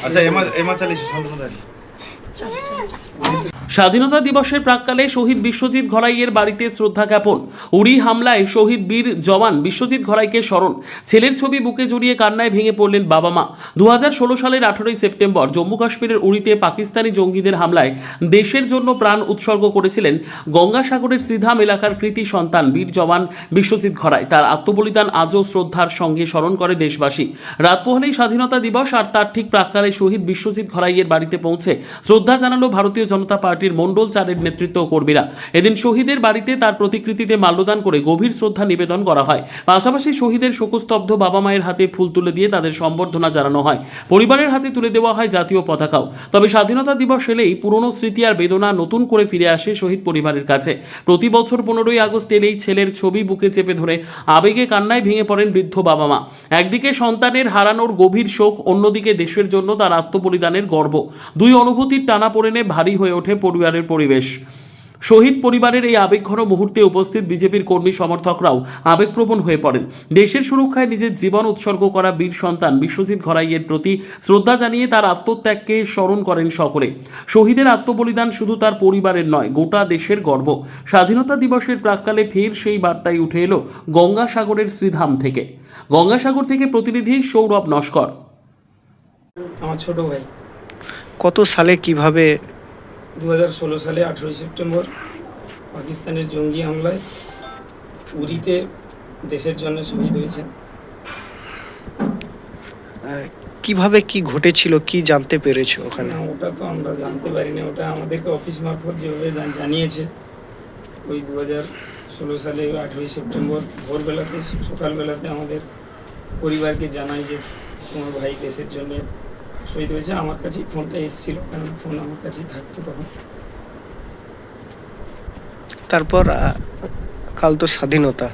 আচ্ছা এমা চালিস শান্তনু। স্বাধীনতা দিবসের প্রাক্কালে শহীদ বিশ্বজিৎ ঘরাইয়ের বাড়িতে শ্রদ্ধা জ্ঞাপন। উড়ি হামলায় শহীদ বীর জওয়ান বিশ্বজিৎ ঘরাইকে স্মরণ। ছেলের ছবি বুকে জড়িয়ে কান্নায় ভেঙে পড়লেন বাবা মা। 2016 সালের 18 সেপ্টেম্বর জম্মু কাশ্মীরের উড়িতে পাকিস্তানি জঙ্গিদের হামলায় দেশের জন্য প্রাণ উৎসর্গ করেছিলেন গঙ্গাসাগরের শ্রীধাম এলাকার কৃতি সন্তান বীর জওয়ান বিশ্বজিৎ ঘরাই। তার আত্মবলিদান আজও শ্রদ্ধার সঙ্গে স্মরণ করে দেশবাসী। রাত পোহালেই স্বাধীনতা দিবস, আর তার ঠিক প্রাক্কালে শহীদ বিশ্বজিৎ ঘরাইয়ের বাড়িতে পৌঁছে শ্রদ্ধা জানালো ভারতীয় জনতা পার্টির মন্ডল চারের নেতৃত্ব ও কর্মীরা। এদিন শহীদের বাড়িতে তার প্রতিকৃতিতে মাল্যদান করে গভীর শ্রদ্ধা নিবেদন করা হয়। পাশাপাশি শহীদের শোকস্তব্ধ বাবা মায়ের হাতে ফুল তুলে দিয়ে তাদের সম্বর্ধনা জানানো হয়। পরিবারের হাতে তুলে দেওয়া হয় জাতীয় পতাকাও। তবে স্বাধীনতা দিবস এলেই পুরনো স্মৃতি আর বেদনা নতুন করে ফিরে আসে শহীদ পরিবারের কাছে। প্রতি বছর 15ই আগস্ট এলেই ছেলের ছবি বুকে চেপে ধরে আবেগে কান্নায় ভেঙে পড়েন বৃদ্ধ বাবা মা। একদিকে সন্তানের হারানোর গভীর শোক, অন্যদিকে দেশের জন্য তার আত্মবলিদানের গর্ব। দুই অনুভূতির টানাপোড়েনে ভারী হয়ে ওঠে পরিবারের পরিবেশ। শহীদ পরিবারের এই আবেগঘন মুহূর্তে উপস্থিত বিজেপির কর্মী সমর্থকরাও আবেগপ্রবণ হয়ে পড়েন। দেশের সুরক্ষায় নিজের জীবন উৎসর্গ করা বীর সন্তান বিশ্বজিৎ ঘরাইয়ের প্রতি শ্রদ্ধা জানিয়ে তার আত্মত্যাগকে স্মরণ করেন সকলে। শহীদের আত্মবলিদান শুধু তার পরিবারের নয়, গোটা দেশের গর্ব। স্বাধীনতা দিবসের প্রাক্কালে ফের সেই বার্তাই উঠে এলো গঙ্গাসাগরের শ্রীধাম থেকে। গঙ্গাসাগর থেকে প্রতিনিধি সৌরভ নস্কর। আমার ছোট ভাই কত সালে কিভাবে? 2016 সালে 18 সেপ্টেম্বর পাকিস্তানের জঙ্গি হামলায় উরিতে দেশের জন্য শহীদ হয়েছেন। কিভাবে কি ঘটেছিল, কি জানতে পেরেছো ওখানে? না, ওটা তো আমরা জানতে পারিনি। ওটা আমাদেরকে অফিস মারফত যেভাবে জানিয়েছে, ওই 2016 সালে 18 সেপ্টেম্বর ভোরবেলাতে, সকালবেলাতে আমাদের পরিবারকে জানাই যে তোমার ভাই দেশের জন্য শহীদ হয়েছে। আমার কাছেই ফোনটা এসেছিল, কারণ ফোন আমার কাছেই থাকতো তখন। তারপর কাল তো স্বাধীনতা,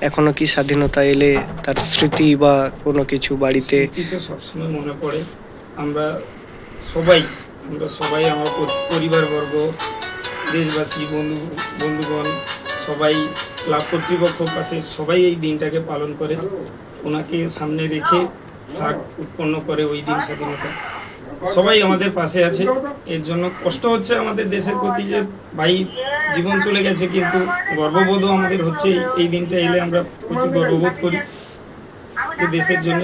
এখনো কি স্বাধীনতা এলে তার স্মৃতি বা কোনো কিছু বাড়িতে? স্মৃতি তো সবসময় মনে পড়ে। আমরা সবাই আমার পরিবারবর্গ, দেশবাসী, বন্ধুগণ, সবাই, ক্লাব কর্তৃপক্ষ, পাশে সবাই এই দিনটাকে পালন করে। ওনাকে সামনে রেখে ফ্ল্যাগ উৎপন্ন করে ওই দিন স্বাধীনতা। সবাই আমাদের পাশে আছে। এর জন্য কষ্ট হচ্ছে আমাদের দেশের প্রতি যে ভাই জীবন চলে গেছে, কিন্তু গর্ববোধও আমাদের হচ্ছে। এই দিনটা এলে আমরা প্রচুর গর্ববোধ করি যে দেশের জন্য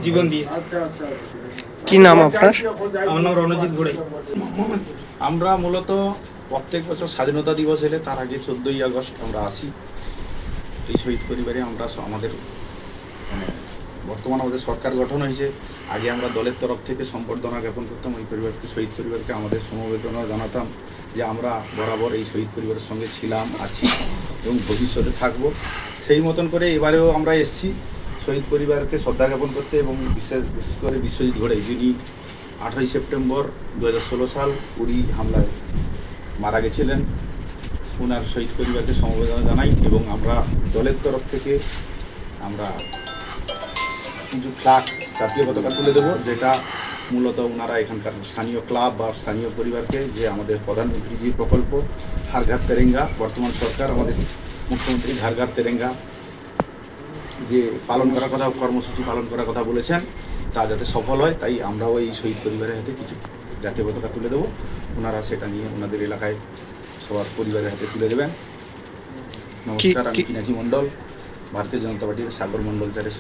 জীবন দিয়েছে। কি নাম আপনার? আমার নাম রণজিৎ ঘোড়াই। আমরা মূলত প্রত্যেক বছর স্বাধীনতা দিবস এলে তার আগে 14ই আগস্ট আমরা আসি। এই শহীদ পরিবারে আমরা আমাদের বর্তমান আমাদের সরকার গঠন হয়েছে, আগে আমরা দলের তরফ থেকে সম্বর্ধনা জ্ঞাপন করতাম ওই পরিবারকে, শহীদ পরিবারকে আমাদের সমবেদনা জানাতাম যে আমরা বরাবর এই শহীদ পরিবারের সঙ্গে ছিলাম, আছি এবং ভবিষ্যতে থাকব। সেই মতন করে এবারেও আমরা এসেছি শহীদ পরিবারকে শ্রদ্ধা জ্ঞাপন করতে, এবং বিশেষ করে বিশ্বজিৎ ঘরাই, যিনি 18 সেপ্টেম্বর 2016 সাল উড়ি হামলায় মারা গেছিলেন, ওনার শহীদ পরিবারকে সমবেদনা জানাই। এবং আমরা দলের তরফ থেকে আমরা কিছু ফ্ল্যাগ, জাতীয় পতাকা তুলে দেবো, যেটা মূলত ওনারা এখানকার স্থানীয় ক্লাব বা স্থানীয় পরিবারকে, যে আমাদের প্রধানমন্ত্রীজির প্রকল্প হর ঘর তেরেঙ্গা, বর্তমান সরকার আমাদের মুখ্যমন্ত্রী হর ঘর তেরেঙ্গা যে পালন করার কথা, কর্মসূচি পালন করার কথা বলেছেন, তা যাতে সফল হয়, তাই আমরাও এই শহীদ পরিবারের হাতে কিছু জাতীয় পতাকা তুলে দেবো। ওনারা সেটা নিয়ে ওনাদের এলাকায় সবার পরিবারের হাতে তুলে দেবেন। নমস্কার, আমি পিনাকি মণ্ডল, ভারতীয় জনতা পার্টির সাগর মণ্ডল চারের